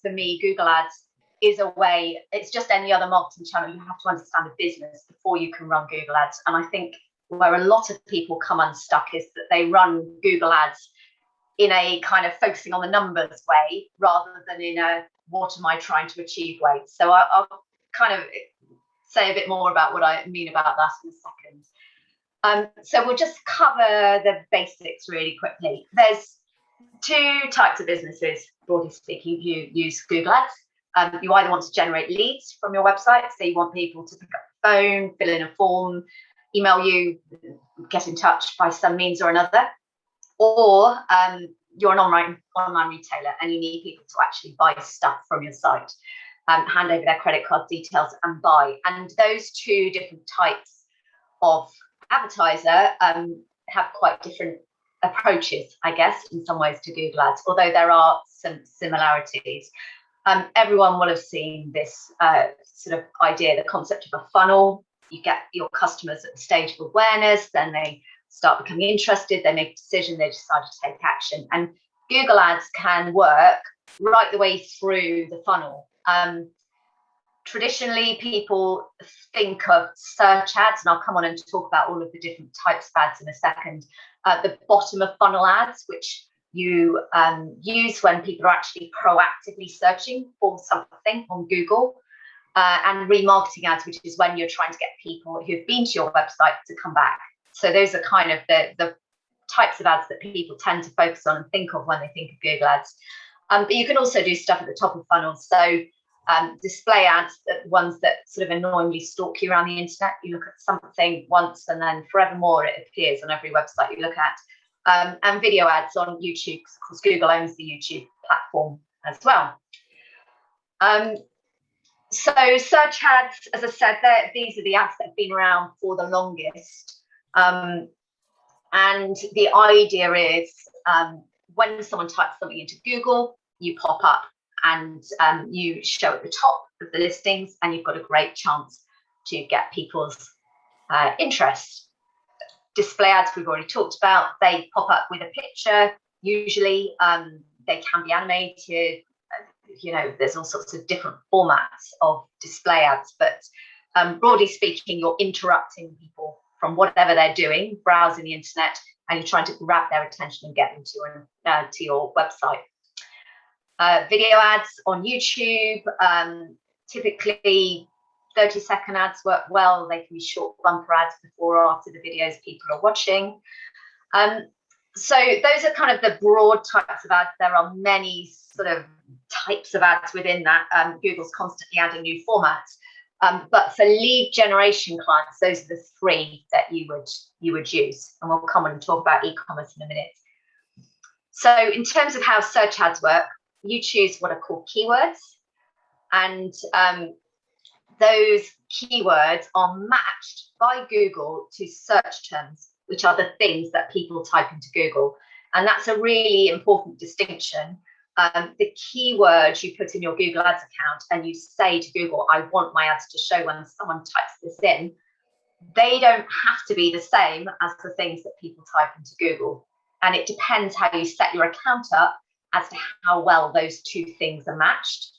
for me, Google Ads is a way, it's just any other marketing channel. You have to understand the business before you can run Google Ads. And I think where a lot of people come unstuck is that they run Google Ads in a kind of focusing on the numbers way rather than in a what am I trying to achieve way. So I'll kind of say a bit more about what I mean about that in a second. So we'll just cover the basics really quickly. There's two types of businesses, broadly speaking, you use Google Ads. You either want to generate leads from your website, so you want people to pick up the phone, fill in a form, email you, get in touch by some means or another, or you're an online retailer and you need people to actually buy stuff from your site, hand over their credit card details and buy. And those two different types of advertiser have quite different approaches, I guess, in some ways to Google Ads, although there are some similarities. Everyone will have seen this sort of idea, the concept of a funnel. You get your customers at the stage of awareness, then they start becoming interested, they make a decision, they decide to take action. And Google Ads can work right the way through the funnel. Traditionally, people think of search ads, and I'll come on and talk about all of the different types of ads in a second. The bottom of funnel ads, which you use when people are actually proactively searching for something on Google, and remarketing ads, which is when you're trying to get people who've been to your website to come back. So those are kind of the types of ads that people tend to focus on and think of when they think of Google Ads. But you can also do stuff at the top of funnels. So display ads, the ones that sort of annoyingly stalk you around the internet. You look at something once and then forevermore it appears on every website you look at. And video ads on YouTube, because of course Google owns the YouTube platform as well. So search ads, as I said, these are the ads that have been around for the longest. And the idea is when someone types something into Google, you pop up and you show at the top of the listings, and you've got a great chance to get people's interest. Display ads we've already talked about. They pop up with a picture. Usually they can be animated. You know, there's all sorts of different formats of display ads, but broadly speaking, you're interrupting people from whatever they're doing, browsing the internet, and you're trying to grab their attention and get them to your website. Video ads on YouTube, typically 30-second ads work well. They can be short bumper ads before or after the videos people are watching. So those are kind of the broad types of ads. There are many sort of types of ads within that. Google's constantly adding new formats. But for lead generation clients, those are the three that you would use. And we'll come on and talk about e-commerce in a minute. So in terms of how search ads work, you choose what are called keywords. And those keywords are matched by Google to search terms, which are the things that people type into Google. And that's a really important distinction. The keywords you put in your Google Ads account and you say to Google, I want my ads to show when someone types this in, they don't have to be the same as the things that people type into Google. And it depends how you set your account up as to how well those two things are matched.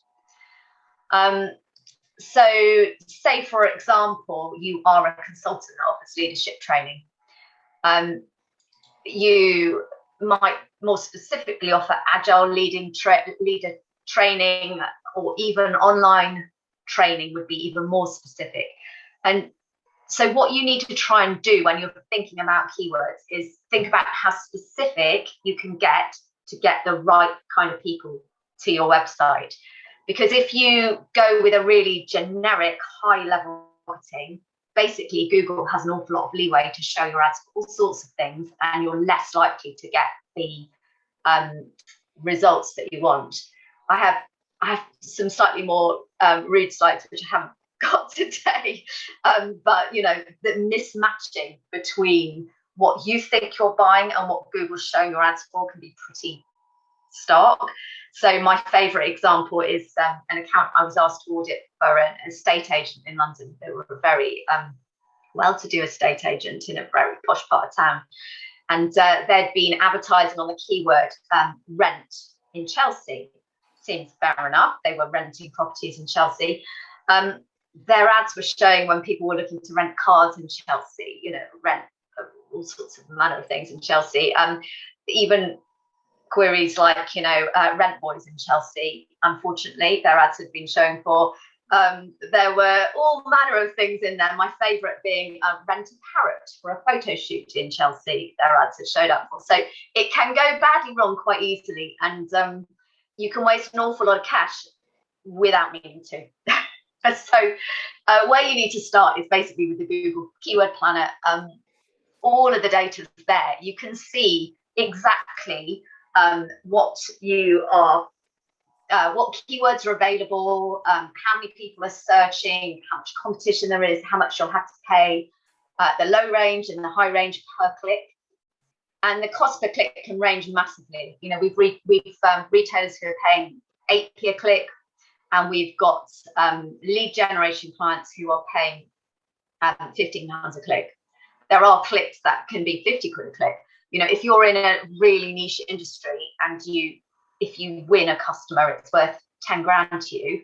So say, for example, you are a consultant that offers leadership training. You might more specifically offer agile leader training, or even online training would be even more specific. And so what you need to try and do when you're thinking about keywords is think about how specific you can get to get the right kind of people to your website. Because if you go with a really generic high level marketing, basically Google has an awful lot of leeway to show your ads for all sorts of things, and you're less likely to get the results that you want. I have some slightly more rude slides which I haven't got today, but you know, the mismatching between what you think you're buying and what Google's showing your ads for can be pretty stark. So my favorite example is an account I was asked to audit for an estate agent in London. They were a very well-to-do estate agent in a very posh part of town. And they'd been advertising on the keyword rent in Chelsea. seems fair enough. They were renting properties in Chelsea. Their ads were showing when people were looking to rent cars in Chelsea, rent all sorts of manner of things in Chelsea. Even queries like, rent boys in Chelsea. Unfortunately, their ads had been showing for. There were all manner of things in there. My favourite being rent a parrot for a photo shoot in Chelsea. Their ads had showed up for. So it can go badly wrong quite easily, and you can waste an awful lot of cash without meaning to. So where you need to start is basically with the Google Keyword Planner. All of the data is there. You can see exactly what keywords are available, how many people are searching, how much competition there is, how much you'll have to pay, the low range and the high range per click. And the cost per click can range massively. We've retailers who are paying 8p a click, and we've got lead generation clients who are paying £15 a click. There are clicks that can be 50 quid a click. If you're in a really niche industry and if you win a customer, it's worth 10 grand to you,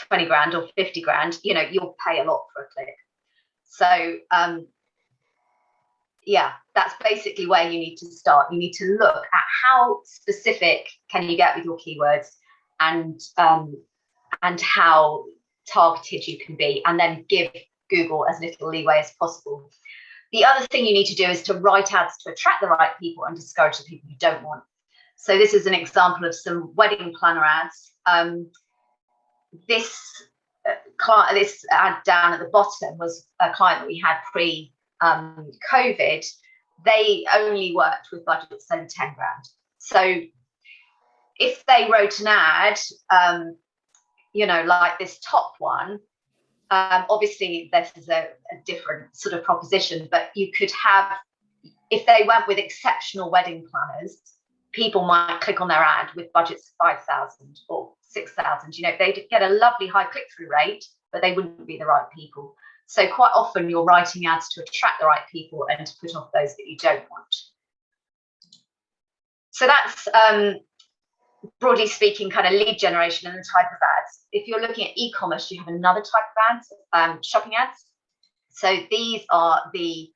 20 grand or 50 grand, you'll pay a lot for a click. So that's basically where you need to start. You need to look at how specific can you get with your keywords, and how targeted you can be, and then give Google as little leeway as possible. The other thing you need to do is to write ads to attract the right people and discourage the people you don't want. So this is an example of some wedding planner ads. This ad down at the bottom was a client that we had pre-COVID. They only worked with budgets over 10 grand. So if they wrote an ad, like this top one, obviously this is a different sort of proposition, but you could have, if they went with exceptional wedding planners, people might click on their ad with budgets of 5,000 or 6,000. They'd get a lovely high click-through rate, but they wouldn't be the right people. So quite often you're writing ads to attract the right people and to put off those that you don't want. So that's broadly speaking, kind of lead generation and the type of ads. If you're looking at e-commerce, you have another type of ads, shopping ads. So these are the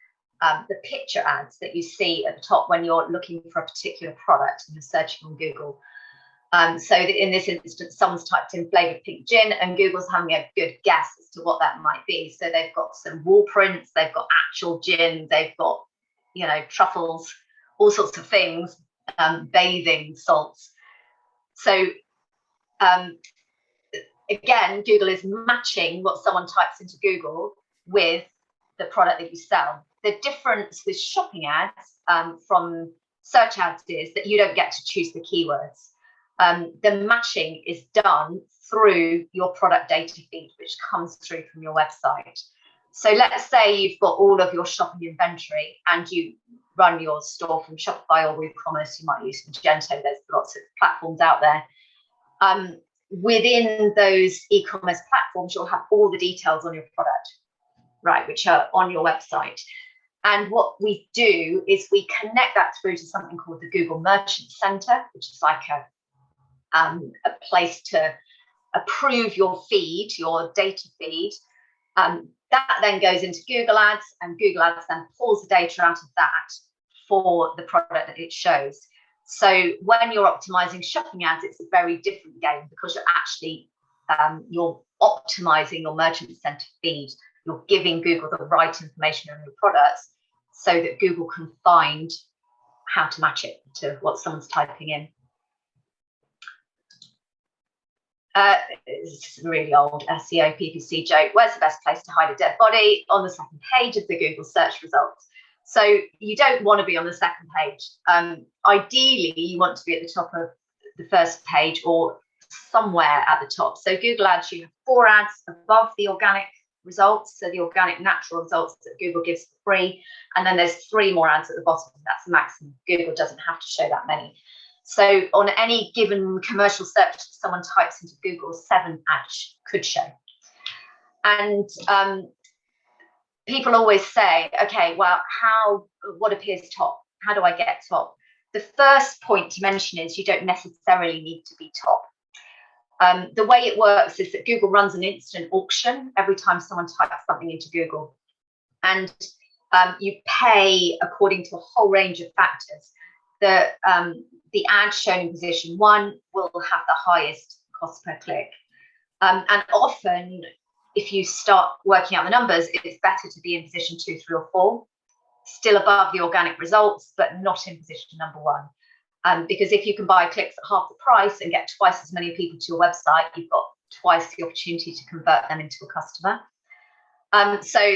picture ads that you see at the top when you're looking for a particular product and you're searching on Google. So in this instance, someone's typed in flavoured pink gin, and Google's having a good guess as to what that might be. So they've got some wall prints, they've got actual gin, they've got, truffles, all sorts of things, bathing salts. So again, Google is matching what someone types into Google with the product that you sell. The difference with shopping ads from search ads is that you don't get to choose the keywords. The matching is done through your product data feed, which comes through from your website. So let's say you've got all of your shopping inventory and you run your store from Shopify or WooCommerce. You might use Magento. There's lots of platforms out there. Within those e-commerce platforms, you'll have all the details on your product, right, which are on your website. And what we do is we connect that through to something called the Google Merchant Center, which is like a place to approve your feed, your data feed. That then goes into Google Ads, and Google Ads then pulls the data out of that for the product that it shows. So when you're optimizing shopping ads, it's a very different game, because you're actually you're optimizing your merchant center feed. You're giving Google the right information on your products so that Google can find how to match it to what someone's typing in. It's a really old SEO PPC joke. Where's the best place to hide a dead body? On the second page of the Google search results. So you don't want to be on the second page. Ideally, you want to be at the top of the first page or somewhere at the top. So Google Ads, you have 4 ads above the organic results, so the organic natural results that Google gives for free, and then there's 3 more ads at the bottom. That's the maximum. Google doesn't have to show that many. So on any given commercial search that someone types into Google, 7 ads could show. And people always say, okay, well, what appears top? How do I get top? The first point to mention is you don't necessarily need to be top. The way it works is that Google runs an instant auction every time someone types something into Google. And you pay according to a whole range of factors. The ad shown in position 1 will have the highest cost per click. And often, if you start working out the numbers, it's better to be in position 2, 3, or 4, still above the organic results, but not in position number 1. Because if you can buy clicks at half the price and get twice as many people to your website, you've got twice the opportunity to convert them into a customer. So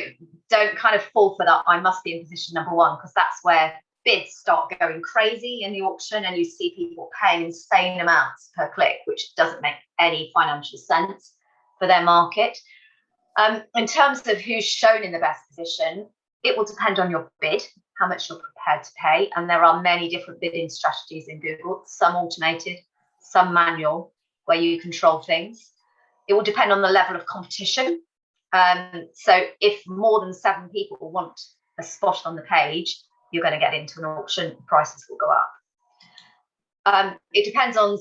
don't kind of fall for that, I must be in position number 1, because that's where bids start going crazy in the auction and you see people paying insane amounts per click, which doesn't make any financial sense for their market. In terms of who's shown in the best position, it will depend on your bid, how much you're prepared to pay. And there are many different bidding strategies in Google, some automated, some manual, where you control things. It will depend on the level of competition. So if more than 7 people want a spot on the page, you're going to get into an auction, prices will go up. It depends on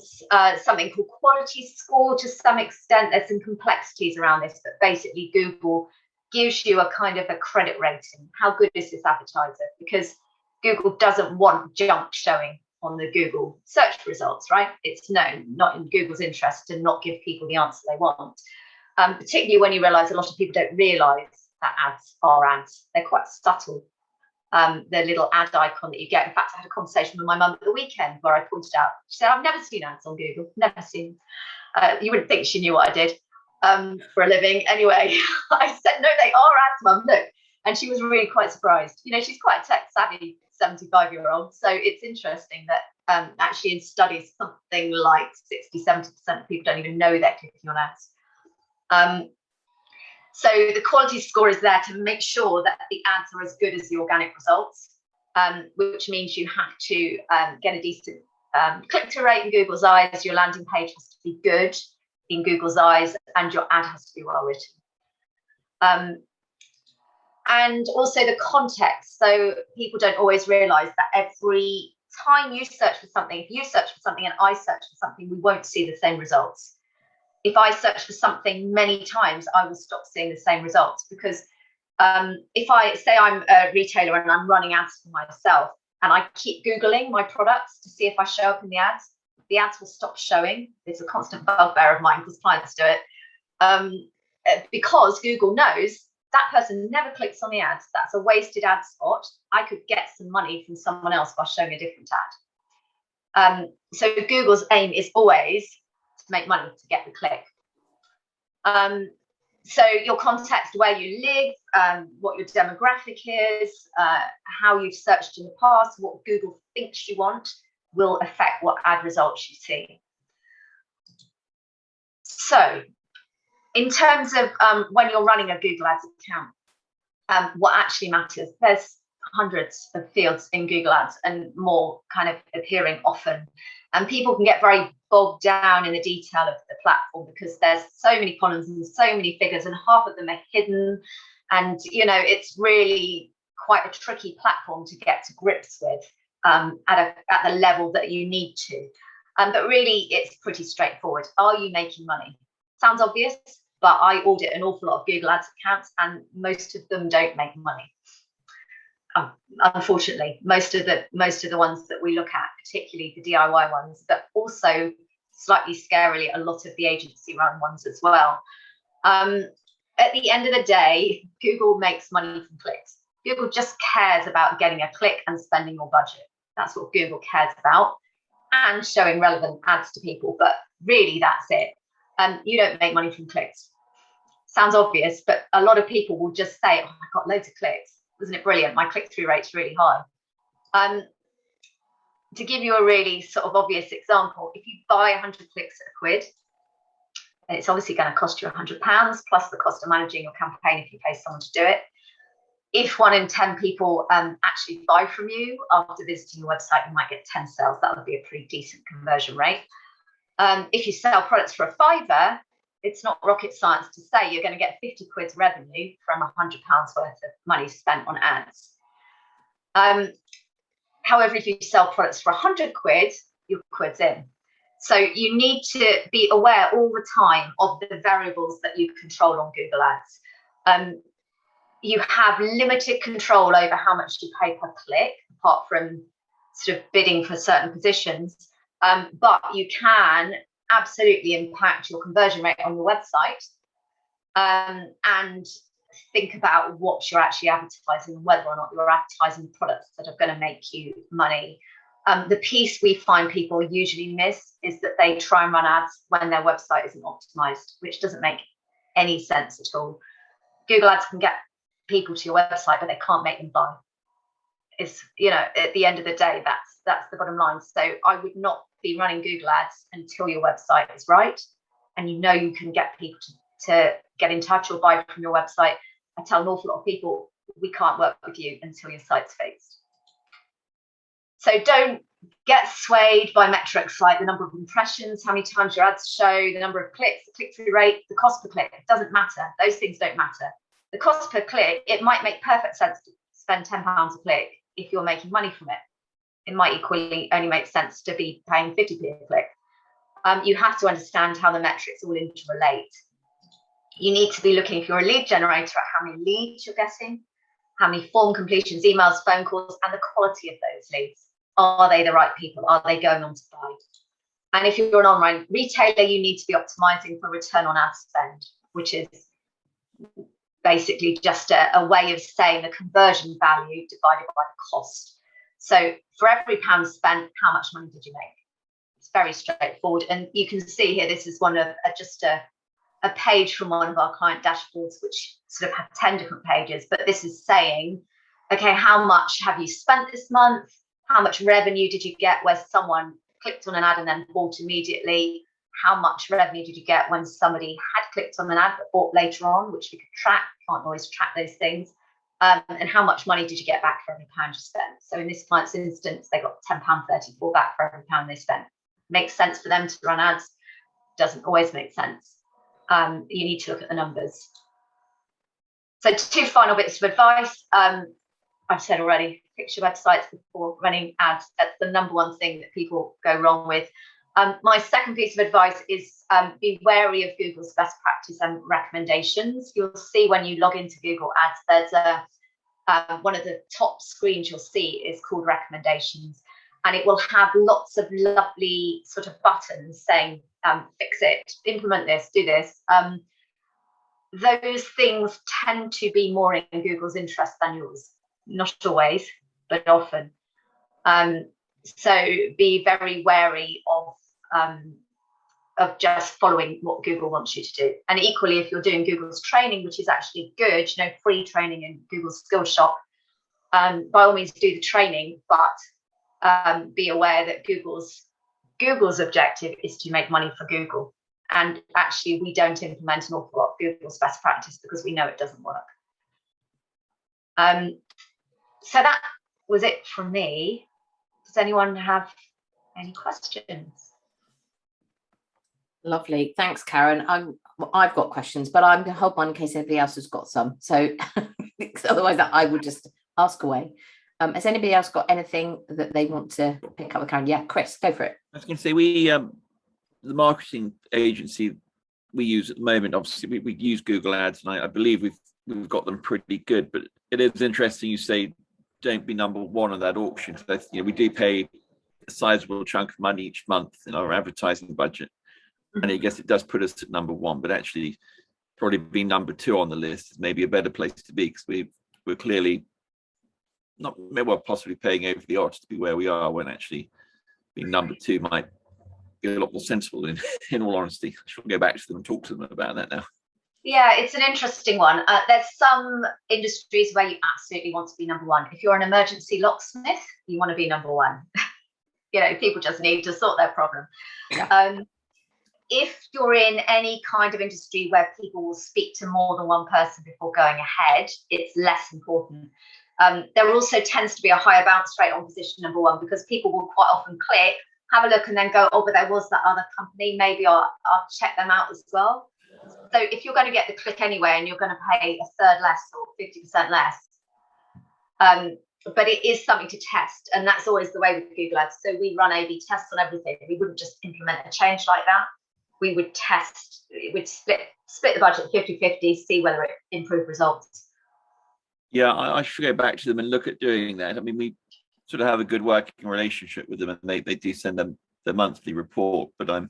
something called quality score to some extent. There's some complexities around this, but basically Google gives you a kind of a credit rating. How good is this advertiser? Because Google doesn't want junk showing on the Google search results, right? It's not in Google's interest to not give people the answer they want. Particularly when you realise a lot of people don't realise that ads are ads. They're quite subtle. The little ad icon that you get. In fact, I had a conversation with my mum at the weekend where I pointed out, she said, I've never seen ads on Google, never seen. You wouldn't think she knew what I did for a living. Anyway, I said, no, they are ads, Mum, look. And she was really quite surprised. You know, she's quite a tech savvy 75-year-old. So it's interesting that actually in studies, something like 60-70% of people don't even know they're clicking on ads. So the quality score is there to make sure that the ads are as good as the organic results, which means you have to get a decent click-through rate in Google's eyes. Your landing page has to be good in Google's eyes, and your ad has to be well written. And also the context. So people don't always realise that every time you search for something, if you search for something and I search for something, we won't see the same results. If I search for something many times, I will stop seeing the same results, because if I say I'm a retailer and I'm running ads for myself and I keep Googling my products to see if I show up in the ads will stop showing. It's a constant bugbear of mine because clients do it. Because Google knows that person never clicks on the ads. That's a wasted ad spot. I could get some money from someone else by showing a different ad. So Google's aim is always to make money, to get the click. So your context, where you live, what your demographic is, how you've searched in the past, what Google thinks you want, will affect what ad results you see. So in terms of when you're running a Google Ads account, what actually matters, there's hundreds of fields in Google Ads and more kind of appearing often. And people can get very bogged down in the detail of the platform because there's so many columns and so many figures, and half of them are hidden. And, you know, it's really quite a tricky platform to get to grips with at the level that you need to. But really, it's pretty straightforward. Are you making money? Sounds obvious, but I audit an awful lot of Google Ads accounts, and most of them don't make money. Unfortunately, most of the ones that we look at, particularly the DIY ones, but also slightly scarily a lot of the agency run ones as well. At the end of the day, Google makes money from clicks. Google just cares about getting a click and spending your budget. That's what Google cares about, and showing relevant ads to people. But really, that's it. You don't make money from clicks. Sounds obvious, but a lot of people will just say, oh, I got loads of clicks. Wasn't it brilliant? My click-through rate's really high. To give you a really sort of obvious example, if you buy 100 clicks at £1, and it's obviously going to cost you £100 plus the cost of managing your campaign if you pay someone to do it. If 1 in 10 people actually buy from you after visiting your website, you might get 10 sales. That would be a pretty decent conversion rate. If you sell products for a £5, it's not rocket science to say you're going to get 50 quid's revenue from £100 worth of money spent on ads. However, if you sell products for 100 quid, your quid's in. So you need to be aware all the time of the variables that you control on Google Ads. You have limited control over how much you pay per click, apart from sort of bidding for certain positions. But you can absolutely impact your conversion rate on your website, and think about what you're actually advertising and whether or not you're advertising products that are going to make you money. The piece we find people usually miss is that they try and run ads when their website isn't optimized, which doesn't make any sense at all. Google Ads can get people to your website, but they can't make them buy. It's, you know, at the end of the day, that's the bottom line. So I would not be running Google Ads until your website is right, and you know you can get people to get in touch or buy from your website. I tell an awful lot of people, we can't work with you until your site's fixed. So don't get swayed by metrics like the number of impressions, how many times your ads show, the number of clicks, the click-through rate, the cost per click. It doesn't matter. Those things don't matter. The cost per click, it might make perfect sense to spend £10 a click if you're making money from it. It might equally only make sense to be paying 50p a click. You have to understand how the metrics all interrelate. You need to be looking, if you're a lead generator, at how many leads you're getting, how many form completions, emails, phone calls, and the quality of those leads. Are they the right people? Are they going on to buy? And if you're an online retailer, you need to be optimizing for return on ad spend, which is basically just a way of saying the conversion value divided by the cost. So for every £1 spent, how much money did you make? It's very straightforward. And you can see here, this is one of just a page from one of our client dashboards, which sort of have 10 different pages. But this is saying, okay, how much have you spent this month? How much revenue did you get where someone clicked on an ad and then bought immediately? How much revenue did you get when somebody had clicked on an ad but bought later on, which we could track? Can't always track those things. And how much money did you get back for every pound you spent? So in this client's instance, they got £10.34 back for every pound they spent. Makes sense for them to run ads. Doesn't always make sense. You need to look at the numbers. So 2 final bits of advice. I've said already, fix your websites before running ads. That's the number one thing that people go wrong with. My second piece of advice is be wary of Google's best practice and recommendations. You'll see when you log into Google Ads, there's one of the top screens you'll see is called recommendations, and it will have lots of lovely sort of buttons saying fix it, implement this, do this. Those things tend to be more in Google's interest than yours. Not always, but often. So be very wary of just following what Google wants you to do. And equally, if you're doing Google's training, which is actually good, you know, free training in Google's Skills Shop, by all means do the training, but be aware that Google's objective is to make money for Google. And actually, we don't implement an awful lot of Google's best practice because we know it doesn't work. So that was it from me. Does anyone have any questions? Lovely. Thanks, Karen. I've got questions, but I'm going to hold on in case anybody else has got some. So otherwise I will just ask away. Has anybody else got anything that they want to pick up with Karen? Yeah, Chris, go for it. I was going to say, the marketing agency we use at the moment, obviously we use Google Ads, and I believe we've got them pretty good, but it is interesting you say don't be number one on that auction. So, you know, we do pay a sizable chunk of money each month in our advertising budget. And I guess it does put us at number one, but actually probably being number two on the list is maybe a better place to be, because we're clearly not, well, possibly paying over the odds to be where we are, when actually being number two might be a lot more sensible in all honesty. I should go back to them and talk to them about that now. Yeah, it's an interesting one. There's some industries where you absolutely want to be number one. If you're an emergency locksmith, you want to be number one. You know, people just need to sort their problem. Yeah. If you're in any kind of industry where people will speak to more than one person before going ahead, it's less important. There also tends to be a higher bounce rate on position number one, because people will quite often click, have a look, and then go, oh, but there was that other company, maybe I'll check them out as well. So if you're going to get the click anyway and you're going to pay a third less or 50% less, but it is something to test, and that's always the way with Google Ads. So we run A/B tests on everything. We wouldn't just implement a change like that. We would test, we'd split the budget 50-50, see whether it improved results. Yeah, I should go back to them and look at doing that. I mean, we sort of have a good working relationship with them, and they do send them the monthly report, but I'm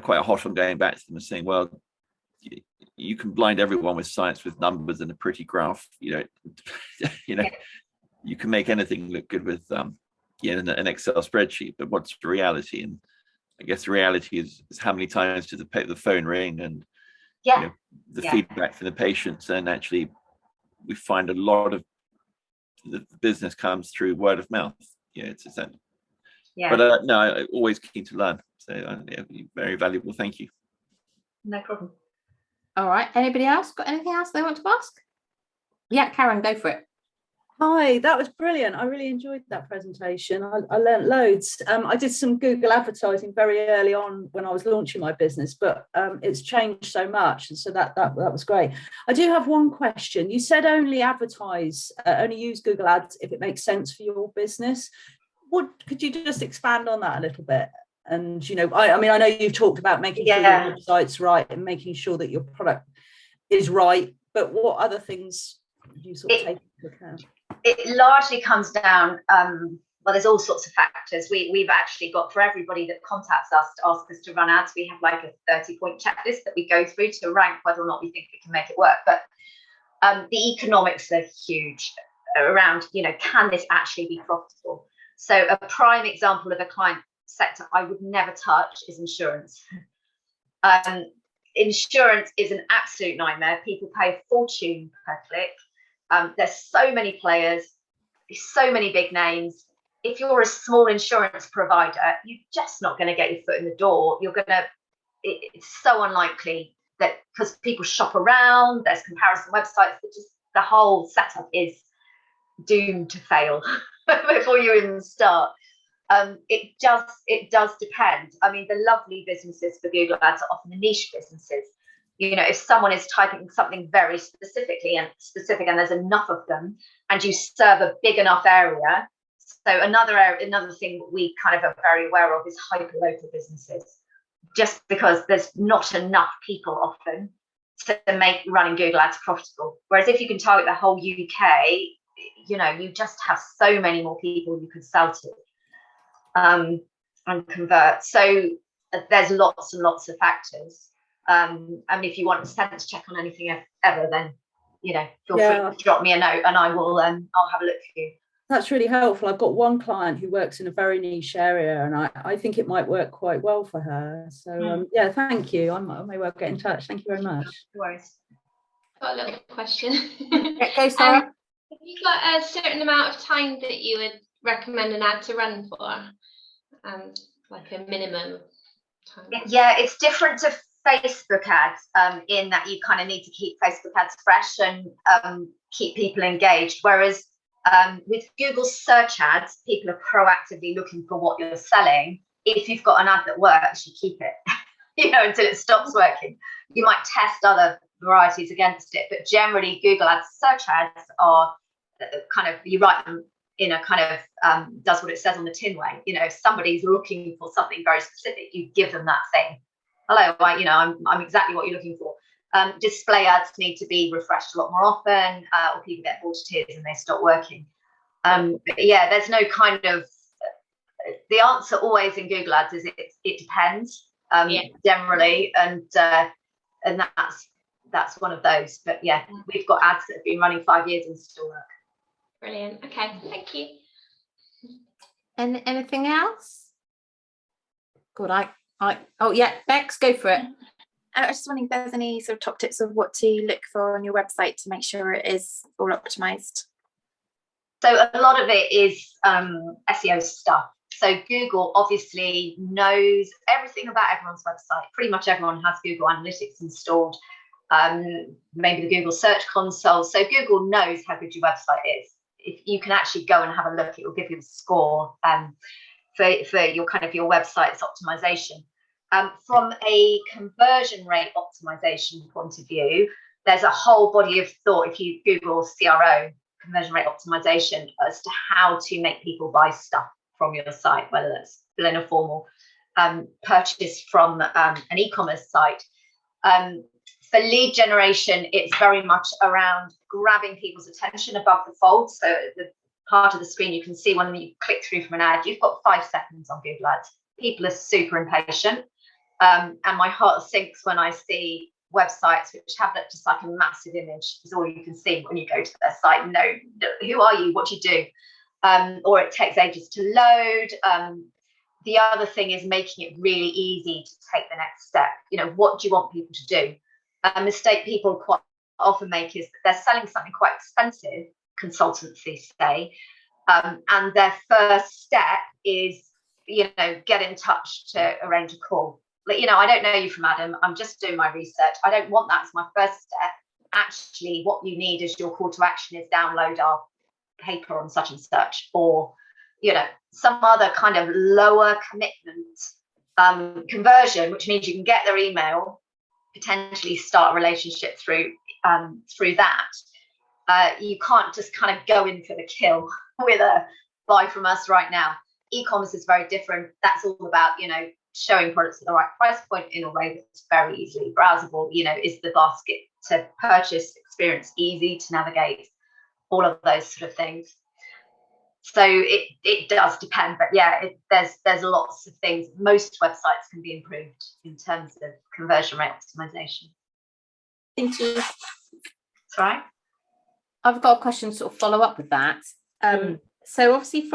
quite hot on going back to them and saying, well, you can blind everyone with science, with numbers and a pretty graph. You can make anything look good with an Excel spreadsheet, but what's the reality? And I guess the reality is how many times does the phone ring, and the feedback from the patients. And actually, we find a lot of the business comes through word of mouth. It's that. Yeah. But no, I'm always keen to learn. So very valuable. Thank you. No problem. All right. Anybody else got anything else they want to ask? Yeah, Karen, go for it. Hi, that was brilliant. I really enjoyed that presentation. I learned loads. I did some Google advertising very early on when I was launching my business, but it's changed so much. And so that was great. I do have one question. You said only use Google Ads if it makes sense for your business. Could you just expand on that a little bit? And, I know you've talked about making sure your website's right and making sure that your product is right, but what other things do you sort of take into account? It largely comes down, there's all sorts of factors. We've actually got, for everybody that contacts us to ask us to run ads, we have like a 30-point checklist that we go through to rank whether or not we think we can make it work. But the economics are huge around, can this actually be profitable? So a prime example of a client sector I would never touch is insurance. Insurance is an absolute nightmare. People pay a fortune per click. There's so many players, so many big names. If you're a small insurance provider, you're just not going to get your foot in the door. It's so unlikely that, because people shop around, there's comparison websites, that just the whole setup is doomed to fail before you even start. It does depend. I mean, the lovely businesses for Google Ads are often the niche businesses. If someone is typing something very specific and there's enough of them, and you serve a big enough area. So another thing we kind of are very aware of is hyper-local businesses, just because there's not enough people often to make running Google Ads profitable. Whereas if you can target the whole UK, you just have so many more people you can sell to and convert. So there's lots and lots of factors. If you want a sense check on anything ever, then feel free to drop me a note, and I will. I'll have a look for you. That's really helpful. I've got one client who works in a very niche area, and I think it might work quite well for her. So thank you. I may well get in touch. Thank you very much. No worries. Got a little question. Go, Sarah. Have you got a certain amount of time that you would recommend an ad to run for? Like a minimum time? Yeah, it's different to Facebook ads in that you kind of need to keep Facebook ads fresh and keep people engaged. Whereas with Google search ads, people are proactively looking for what you're selling. If you've got an ad that works, you keep it, until it stops working. You might test other varieties against it, but generally Google ads search ads are kind of, you write them in a kind of does what it says on the tin way. If somebody's looking for something very specific, you give them that thing. Hello, I'm exactly what you're looking for. Display ads need to be refreshed a lot more often, or people get bored to tears and they stop working. But there's no kind of, the answer always in Google ads is it depends generally, and that's one of those. But we've got ads that have been running 5 years and still work. Brilliant. Okay, thank you. And anything else? Good. Bex, go for it. I was just wondering if there's any sort of top tips of what to look for on your website to make sure it is all optimized. So a lot of it is SEO stuff. So Google obviously knows everything about everyone's website. Pretty much everyone has Google Analytics installed, maybe the Google Search Console. So Google knows how good your website is. If you can actually go and have a look, it will give you a score for your kind of your website's optimization. From a conversion rate optimization point of view, there's a whole body of thought. If you Google CRO, conversion rate optimization as to how to make people buy stuff from your site, whether that's still in a formal purchase from an e-commerce site. For lead generation, it's very much around grabbing people's attention above the fold. So the part of the screen you can see when you click through from an ad, you've got 5 seconds on Google Ads. People are super impatient. And my heart sinks when I see websites which have just like a massive image is all you can see when you go to their site. No, who are you? What do you do? Or it takes ages to load. The other thing is making it really easy to take the next step. You know, what do you want people to do? A mistake people quite often make is that they're selling something quite expensive, consultancy say, and their first step is, you know, get in touch to arrange a call. Like, you know, I don't know you from Adam. I'm just doing my research. I don't want that as my first step. Actually, what you need is your call to action is download our paper on such and such, or, you know, some other kind of lower commitment conversion, which means you can get their email, potentially start a relationship through that. You can't just kind of go in for the kill with a buy from us right now. E-commerce is very different. That's all about, you know, showing products at the right price point in a way that's very easily browsable. You know, is the basket to purchase experience easy to navigate? All of those sort of things. So it does depend, but yeah, there's lots of things. Most websites can be improved in terms of conversion rate optimization. Thank you. That's right. I've got a question to sort of follow up with that. So obviously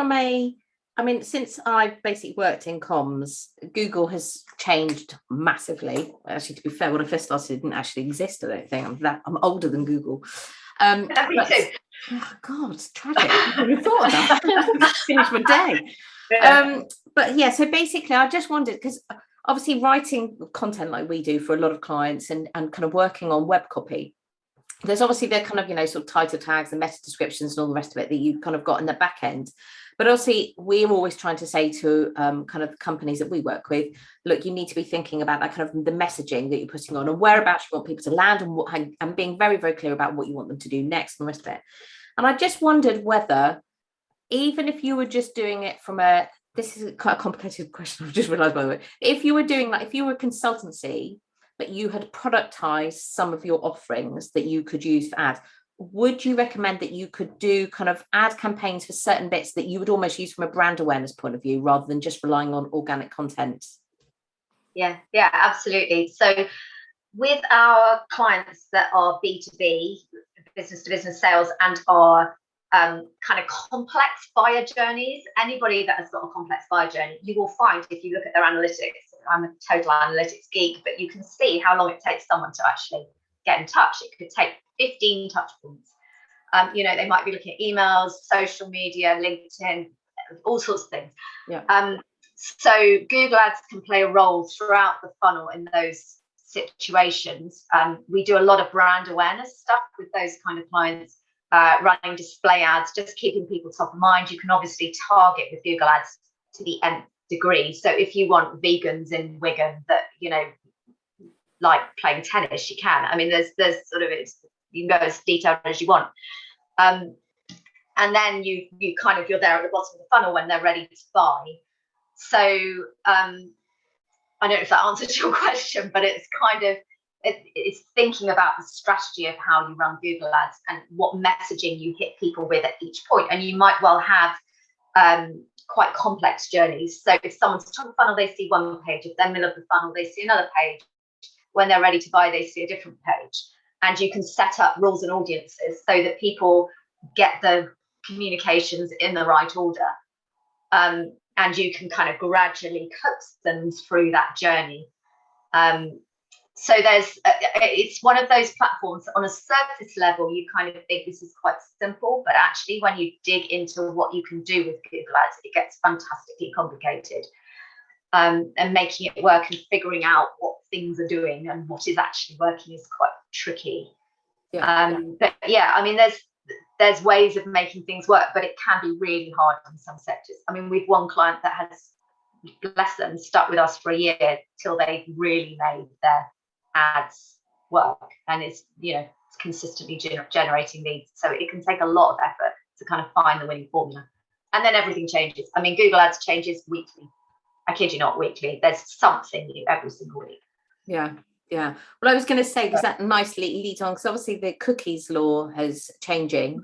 since I've basically worked in comms, Google has changed massively. Actually, to be fair, when I first started, it didn't actually exist. I don't think I'm older than Google. Me too. Oh God, it's tragic. I never thought of that. Finish my day. But yeah, so basically, I just wondered, because obviously writing content like we do for a lot of clients and kind of working on web copy, there's obviously the kind of, you know, sort of title tags and meta descriptions and all the rest of it that you kind of got in the back end. But obviously, we're always trying to say to kind of companies that we work with, look, you need to be thinking about that kind of the messaging that you're putting on and whereabouts you want people to land and being very, very clear about what you want them to do next and the rest of it. And I just wondered whether, even if you were just doing it from this is quite a complicated question, I've just realised, by the way, if you were doing like, if you were a consultancy, but you had productized some of your offerings that you could use for ads, would you recommend that you could do kind of ad campaigns for certain bits that you would almost use from a brand awareness point of view rather than just relying on organic content? Yeah, absolutely. So with our clients that are B2B, business to business sales, and are kind of complex buyer journeys, anybody that has got a complex buyer journey, you will find, if you look at their analytics, I'm a total analytics geek, but you can see how long it takes someone to actually get in touch. It could take 15 touch points. You know, they might be looking at emails, social media, LinkedIn, all sorts of things. Yeah. So Google Ads can play a role throughout the funnel in those situations. We do a lot of brand awareness stuff with those kind of clients, running display ads, just keeping people top of mind. You can obviously target with Google Ads to the nth degree. So if you want vegans in Wigan that, you know, like playing tennis, you can. I mean, there's sort of, you can go as detailed as you want. And then you kind of, you're there at the bottom of the funnel when they're ready to buy. So I don't know if that answers your question, but it's kind of, it's thinking about the strategy of how you run Google Ads and what messaging you hit people with at each point. And you might well have quite complex journeys. So if someone's top of the funnel, they see one page. If they're middle of the funnel, they see another page. When they're ready to buy, they see a different page. And you can set up rules and audiences so that people get the communications in the right order. And you can kind of gradually coax them through that journey. So it's one of those platforms on a surface level, you kind of think this is quite simple, but actually when you dig into what you can do with Google Ads, it gets fantastically complicated. And making it work and figuring out what things are doing and what is actually working is quite tricky. Yeah. But yeah, I mean, there's ways of making things work, but it can be really hard in some sectors. I mean, we've one client that has, bless them, stuck with us for a year till they really made their ads work, and it's, you know, consistently generating leads. So it can take a lot of effort to kind of find the winning formula. And then everything changes. I mean, Google Ads changes weekly. I kid you not, weekly. There's something new every single week. Yeah. Yeah. Well, I was going to say, because that nicely leads on, because obviously the cookies law is changing,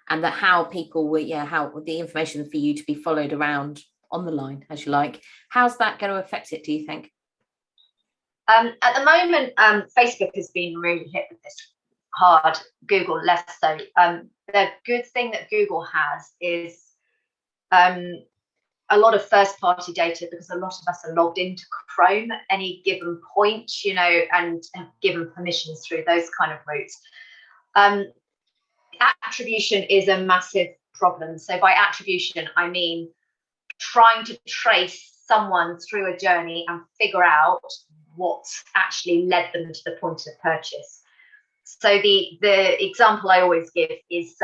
and that how people will, how the information for you to be followed around on the line, as you like. How's that going to affect it, do you think? At the moment, Facebook has been really hit with this hard, Google less so. The good thing that Google has is a lot of first-party data, because a lot of us are logged into Chrome at any given point, and have given permissions through those kind of routes. Attribution is a massive problem. So by attribution, I mean trying to trace someone through a journey and figure out what actually led them to the point of purchase. So the example I always give is,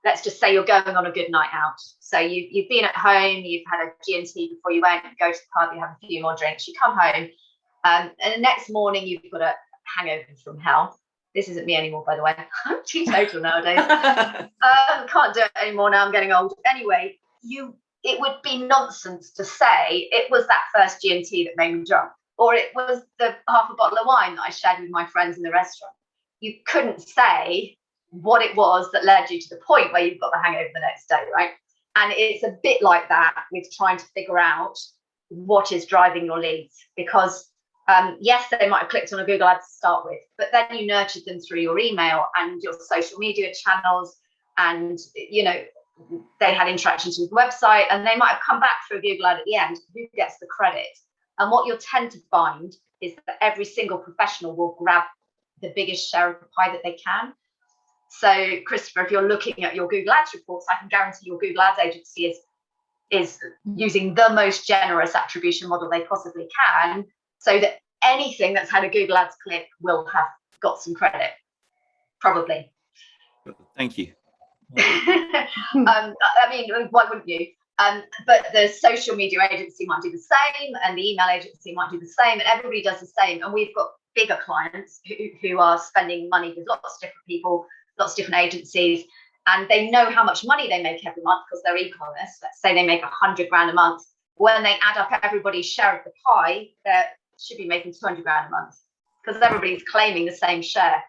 let's just say you're going on a good night out. So you've been at home, you've had a G&T before you went, you go to the pub, you have a few more drinks, you come home, and the next morning you've got a hangover from hell. This isn't me anymore, by the way. I'm teetotal nowadays. Can't do it anymore now, I'm getting old. Anyway, it would be nonsense to say it was that first G&T that made me drunk, or it was the half a bottle of wine that I shared with my friends in the restaurant. You couldn't say what it was that led you to the point where you've got the hangover the next day, right? And it's a bit like that with trying to figure out what is driving your leads, because yes, they might have clicked on a Google ad to start with, but then you nurtured them through your email and your social media channels, and they had interactions with the website, and they might have come back for a Google ad at the end. Who gets the credit? And what you'll tend to find is that every single professional will grab the biggest share of the pie that they can. So, Christopher, if you're looking at your Google Ads reports, I can guarantee your Google Ads agency is using the most generous attribution model they possibly can, so that anything that's had a Google Ads click will have got some credit, probably. Thank you. I mean, why wouldn't you? But the social media agency might do the same, and the email agency might do the same, and everybody does the same. And we've got bigger clients who are spending money with lots of different people, lots of different agencies, and they know how much money they make every month because they're e-commerce. Let's say they make 100 grand a month. When they add up everybody's share of the pie, they should be making 200 grand a month, because everybody's claiming the same share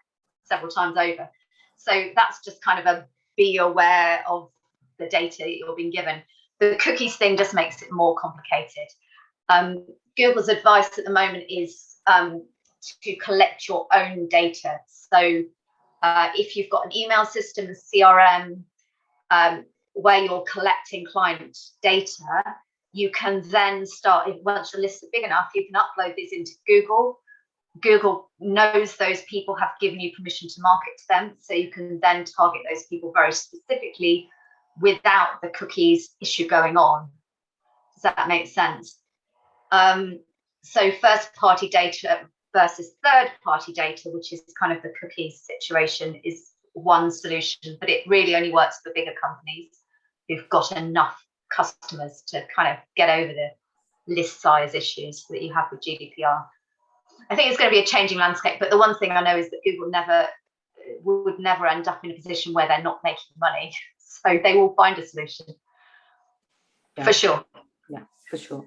several times over. So that's just kind of a be aware of the data that you're being given. The cookies thing just makes it more complicated. Google's advice at the moment is to collect your own data. So if you've got an email system, a CRM, where you're collecting client data, you can then start, once your lists are big enough, you can upload these into Google. Google knows those people have given you permission to market to them, so you can then target those people very specifically without the cookies issue going on. Does that make sense? So first party data versus third party data, which is kind of the cookies situation, is one solution, but it really only works for bigger companies who've got enough customers to kind of get over the list size issues that you have with GDPR. I think it's going to be a changing landscape, but the one thing I know is that Google would never end up in a position where they're not making money. So they will find a solution. Yeah. For sure. Yeah, for sure.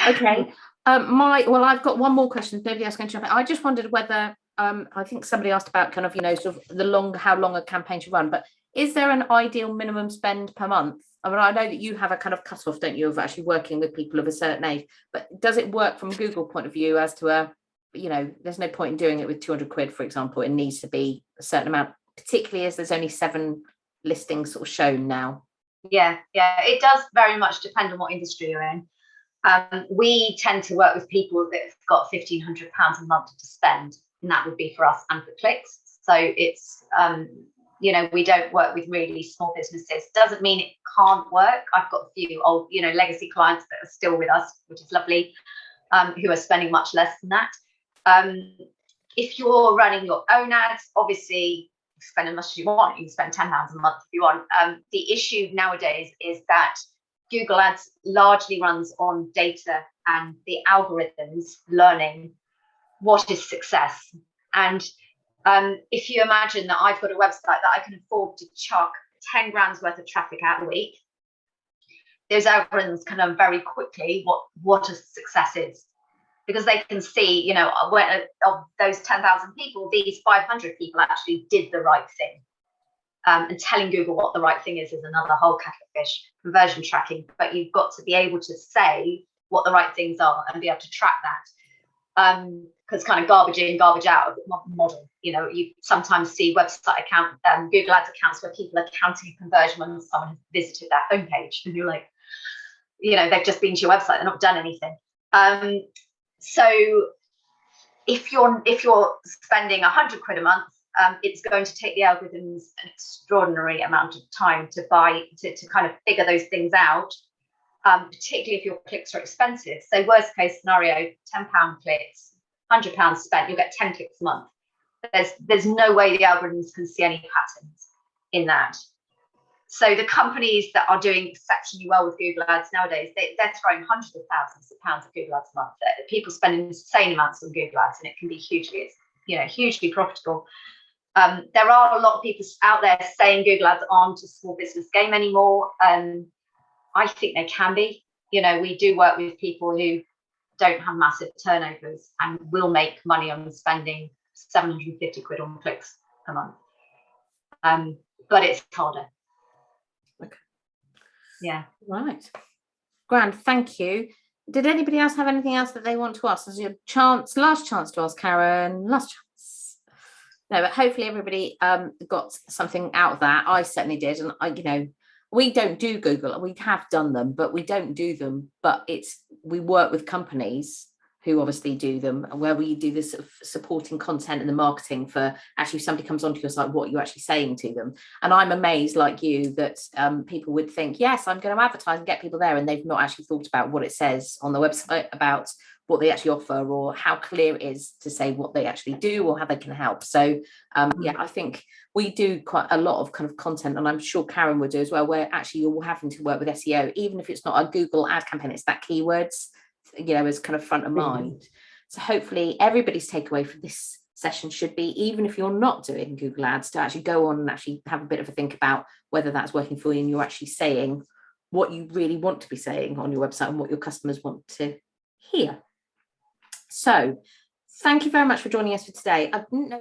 Okay. I've got one more question. Nobody else can jump in. I just wondered whether I think somebody asked about kind of, sort of how long a campaign should run, but is there an ideal minimum spend per month? I mean, I know that you have a kind of cutoff, don't you, of actually working with people of a certain age, but does it work from a Google point of view as to there's no point in doing it with 200 quid, for example. It needs to be a certain amount, particularly as there's only 7 listings sort of shown now. Yeah, it does very much depend on what industry you're in. We tend to work with people that have got £1,500 a month to spend, and that would be for us and for clicks. So it's, we don't work with really small businesses. Doesn't mean it can't work. I've got a few old, legacy clients that are still with us, which is lovely, who are spending much less than that. If you're running your own ads, obviously spend as much as you want. You can spend £10 a month if you want. The issue nowadays is that Google Ads largely runs on data and the algorithms learning what is success. And If you imagine that I've got a website that I can afford to chuck 10 grand's worth of traffic out a week, those algorithms can learn very quickly what a success is, because they can see, you know, of those 10,000 people, these 500 people actually did the right thing. And telling Google what the right thing is another whole kettle of fish. Conversion tracking, but you've got to be able to say what the right things are and be able to track that. Because kind of garbage in, garbage out model. You know, you sometimes see website account, Google Ads accounts where people are counting conversion when someone has visited their homepage, and you're like, you know, they've just been to your website, they're not done anything. So if you're spending 100 quid a month, it's going to take the algorithms an extraordinary amount of time to kind of figure those things out, particularly if your clicks are expensive. So worst case scenario, £10 clicks, £100 spent, you'll get 10 clicks a month. There's no way the algorithms can see any patterns in that. So the companies that are doing exceptionally well with Google Ads nowadays, they're throwing hundreds of thousands of pounds at Google Ads a month. People spend insane amounts on Google Ads, and it can be hugely profitable. There are a lot of people out there saying Google Ads aren't a small business game anymore. I think they can be. You know, we do work with people who don't have massive turnovers and will make money on spending 750 quid on clicks a month. But it's harder. Okay. Yeah. Right. Grand. Thank you. Did anybody else have anything else that they want to ask? This is your last chance to ask Karen. Last chance. No, but hopefully everybody got something out of that. I certainly did. And we don't do Google. We have done them, but we don't do them. But we work with companies who obviously do them, where we do this sort of supporting content and the marketing for actually if somebody comes onto your site, what you're actually saying to them. And I'm amazed, like you, that people would think, yes, I'm going to advertise and get people there, and they've not actually thought about what it says on the website about what they actually offer, or how clear it is to say what they actually do or how they can help. So yeah, I think we do quite a lot of kind of content, and I'm sure Karen would do as well, where actually you're having to work with SEO, even if it's not a Google ad campaign, it's that keywords, as kind of front of mind. So hopefully everybody's takeaway from this session should be, even if you're not doing Google Ads, to actually go on and actually have a bit of a think about whether that's working for you and you're actually saying what you really want to be saying on your website and what your customers want to hear. So thank you very much for joining us for today. I didn't know